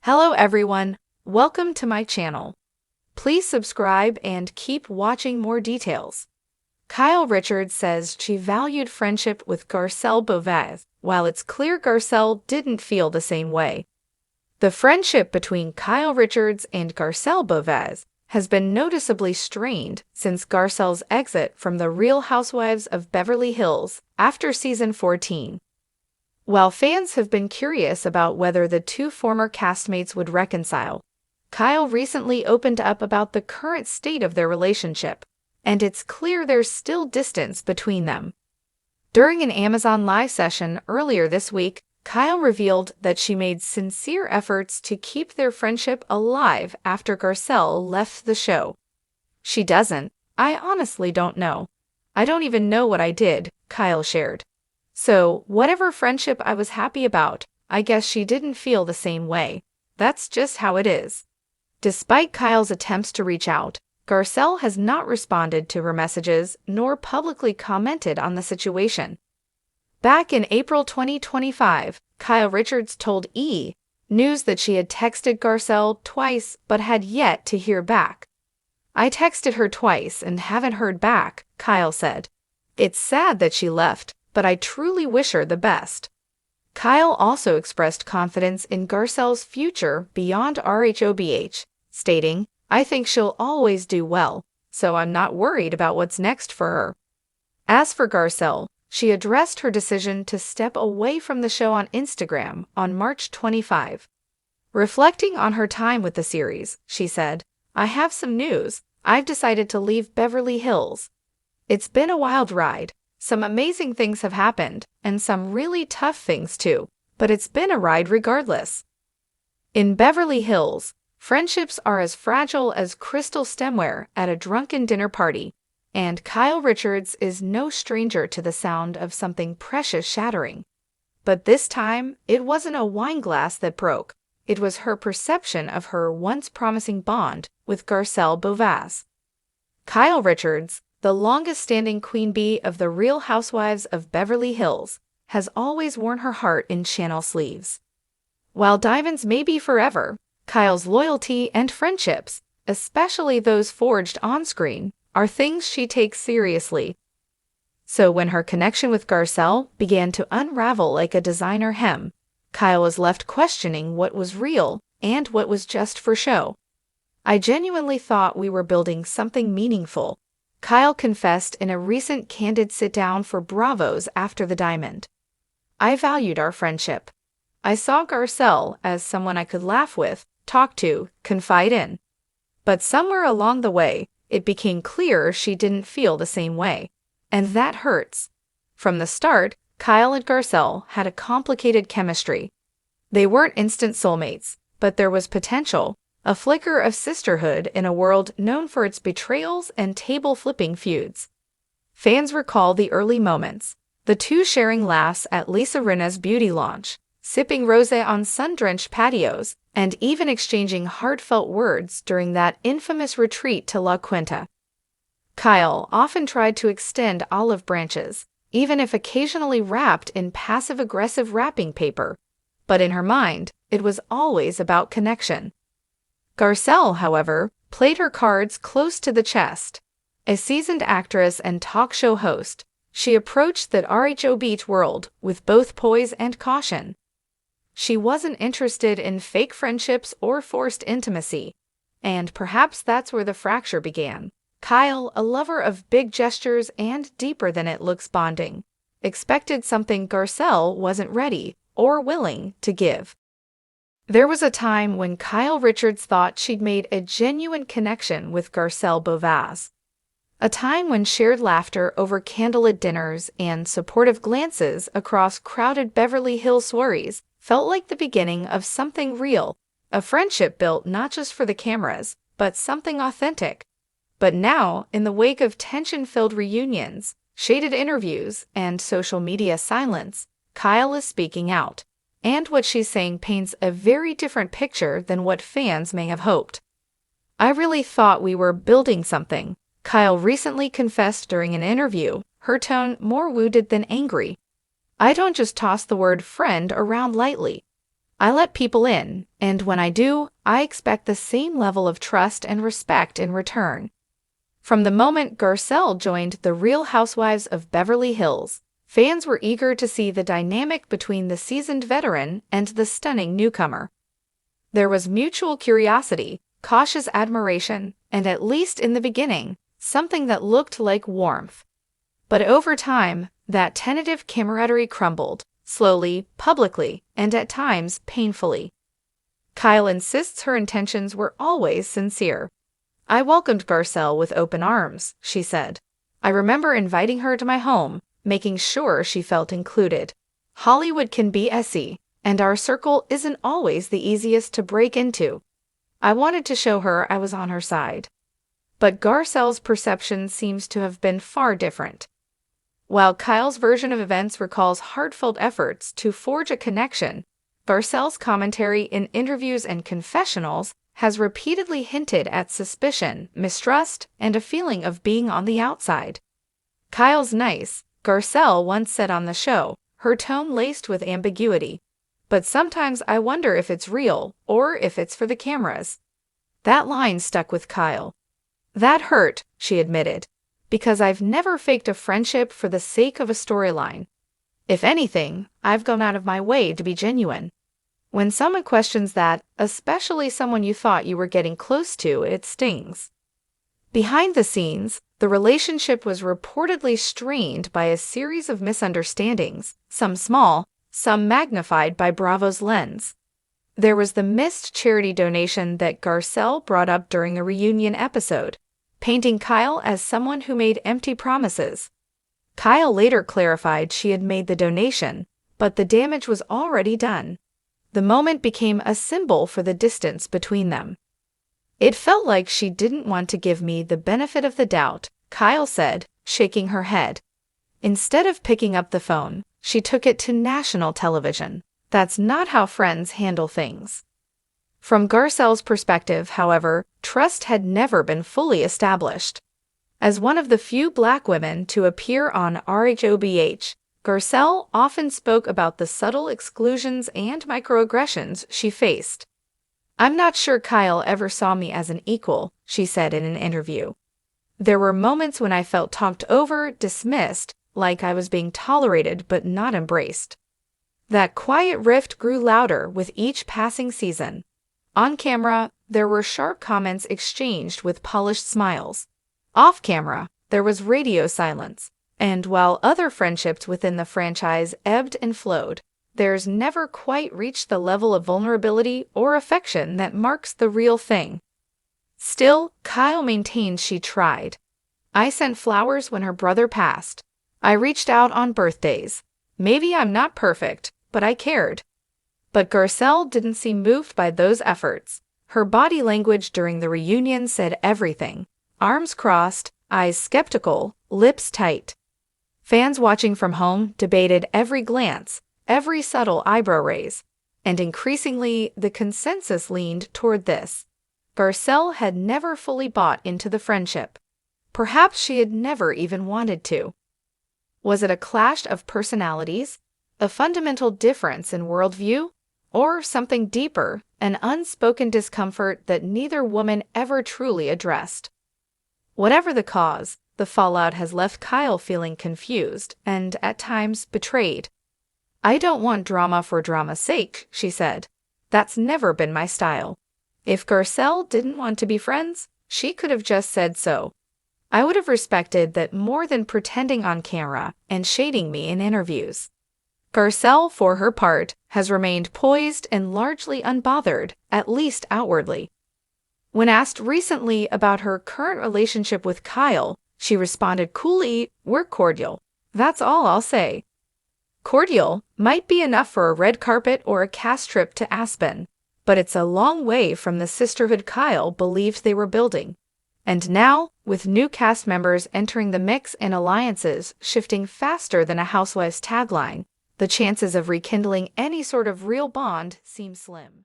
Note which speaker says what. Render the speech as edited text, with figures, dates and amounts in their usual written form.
Speaker 1: Hello everyone, welcome to my channel. Please subscribe and keep watching more details. Kyle Richards says she valued friendship with Garcelle Beauvais, while it's clear Garcelle didn't feel the same way. The friendship between Kyle Richards and Garcelle Beauvais has been noticeably strained since Garcelle's exit from the Real Housewives of Beverly Hills after season 14. While fans have been curious about whether the two former castmates would reconcile, Kyle recently opened up about the current state of their relationship, and it's clear there's still distance between them. During an Amazon Live session earlier this week, Kyle revealed that she made sincere efforts to keep their friendship alive after Garcelle left the show. "She doesn't. I honestly don't know. I don't even know what I did," Kyle shared. "So, whatever friendship I was happy about, I guess she didn't feel the same way. That's just how it is." Despite Kyle's attempts to reach out, Garcelle has not responded to her messages nor publicly commented on the situation. Back in April 2025, Kyle Richards told E! News that she had texted Garcelle twice but had yet to hear back. "I texted her twice and haven't heard back," Kyle said. "It's sad that she left, but I truly wish her the best." Kyle also expressed confidence in Garcelle's future beyond RHOBH, stating, "I think she'll always do well, so I'm not worried about what's next for her." As for Garcelle, she addressed her decision to step away from the show on Instagram on March 25. Reflecting on her time with the series, she said, "I have some news. I've decided to leave Beverly Hills. It's been a wild ride. Some amazing things have happened, and some really tough things too, but it's been a ride regardless." In Beverly Hills, friendships are as fragile as crystal stemware at a drunken dinner party, and Kyle Richards is no stranger to the sound of something precious shattering. But this time, it wasn't a wine glass that broke. It was her perception of her once promising bond with Garcelle Beauvais. Kyle Richards, the longest-standing queen bee of the Real Housewives of Beverly Hills, has always worn her heart in channel sleeves. While diamonds may be forever, Kyle's loyalty and friendships, especially those forged on-screen, are things she takes seriously. So when her connection with Garcelle began to unravel like a designer hem, Kyle was left questioning what was real and what was just for show. "I genuinely thought we were building something meaningful," Kyle confessed in a recent candid sit-down for Bravo's After the Diamond. "I valued our friendship. I saw Garcelle as someone I could laugh with, talk to, confide in. But somewhere along the way, it became clear she didn't feel the same way. And that hurts." From the start, Kyle and Garcelle had a complicated chemistry. They weren't instant soulmates, but there was potential, a flicker of sisterhood in a world known for its betrayals and table-flipping feuds. Fans recall the early moments, the two sharing laughs at Lisa Rinna's beauty launch, sipping rosé on sun-drenched patios, and even exchanging heartfelt words during that infamous retreat to La Quinta. Kyle often tried to extend olive branches, even if occasionally wrapped in passive-aggressive wrapping paper, but in her mind, it was always about connection. Garcelle, however, played her cards close to the chest. A seasoned actress and talk show host, she approached the RHOBH world with both poise and caution. She wasn't interested in fake friendships or forced intimacy, and perhaps that's where the fracture began. Kyle, a lover of big gestures and deeper-than-it-looks bonding, expected something Garcelle wasn't ready or willing to give. There was a time when Kyle Richards thought she'd made a genuine connection with Garcelle Beauvais. A time when shared laughter over candlelit dinners and supportive glances across crowded Beverly Hills soirees felt like the beginning of something real, a friendship built not just for the cameras, but something authentic. But now, in the wake of tension-filled reunions, shaded interviews, and social media silence, Kyle is speaking out. And what she's saying paints a very different picture than what fans may have hoped. "I really thought we were building something," Kyle recently confessed during an interview, her tone more wounded than angry. "I don't just toss the word friend around lightly. I let people in, and when I do, I expect the same level of trust and respect in return. From the moment Garcelle joined the Real Housewives of Beverly Hills, fans were eager to see the dynamic between the seasoned veteran and the stunning newcomer. There was mutual curiosity, cautious admiration, and at least in the beginning, something that looked like warmth. But over time, that tentative camaraderie crumbled, slowly, publicly, and at times painfully. Kyle insists her intentions were always sincere. "I welcomed Garcelle with open arms," she said. "I remember inviting her to my home, making sure she felt included. Hollywood can be messy, and our circle isn't always the easiest to break into. I wanted to show her I was on her side." But Garcelle's perception seems to have been far different. While Kyle's version of events recalls heartfelt efforts to forge a connection, Garcelle's commentary in interviews and confessionals has repeatedly hinted at suspicion, mistrust, and a feeling of being on the outside. "Kyle's nice," Garcelle once said on the show, her tone laced with ambiguity. "But sometimes I wonder if it's real or if it's for the cameras." That line stuck with Kyle. "That hurt," she admitted, "because I've never faked a friendship for the sake of a storyline. If anything, I've gone out of my way to be genuine." When someone questions that, especially someone you thought you were getting close to, it stings. Behind the scenes, the relationship was reportedly strained by a series of misunderstandings, some small, some magnified by Bravo's lens. There was the missed charity donation that Garcelle brought up during a reunion episode, painting Kyle as someone who made empty promises. Kyle later clarified she had made the donation, but the damage was already done. The moment became a symbol for the distance between them. "It felt like she didn't want to give me the benefit of the doubt," Kyle said, shaking her head. "Instead of picking up the phone, she took it to national television. That's not how friends handle things." From Garcelle's perspective, however, trust had never been fully established. As one of the few Black women to appear on RHOBH, Garcelle often spoke about the subtle exclusions and microaggressions she faced. "I'm not sure Kyle ever saw me as an equal," she said in an interview. "There were moments when I felt talked over, dismissed, like I was being tolerated but not embraced." That quiet rift grew louder with each passing season. On camera, there were sharp comments exchanged with polished smiles. Off camera, there was radio silence. And while other friendships within the franchise ebbed and flowed, theirs never quite reached the level of vulnerability or affection that marks the real thing. Still, Kyle maintained she tried. "I sent flowers when her brother passed. I reached out on birthdays. Maybe I'm not perfect, but I cared." But Garcelle didn't seem moved by those efforts. Her body language during the reunion said everything. Arms crossed, eyes skeptical, lips tight. Fans watching from home debated every glance, every subtle eyebrow raise, and increasingly the consensus leaned toward this. Garcelle had never fully bought into the friendship. Perhaps she had never even wanted to. Was it a clash of personalities, a fundamental difference in worldview, or something deeper, an unspoken discomfort that neither woman ever truly addressed? Whatever the cause, the fallout has left Kyle feeling confused and, at times, betrayed. "I don't want drama for drama's sake," she said. "That's never been my style. If Garcelle didn't want to be friends, she could have just said so. I would have respected that more than pretending on camera and shading me in interviews." Garcelle, for her part, has remained poised and largely unbothered, at least outwardly. When asked recently about her current relationship with Kyle, she responded coolly, "We're cordial. That's all I'll say." Cordial might be enough for a red carpet or a cast trip to Aspen, but it's a long way from the sisterhood Kyle believed they were building. And now, with new cast members entering the mix and alliances shifting faster than a Housewives tagline, the chances of rekindling any sort of real bond seem slim.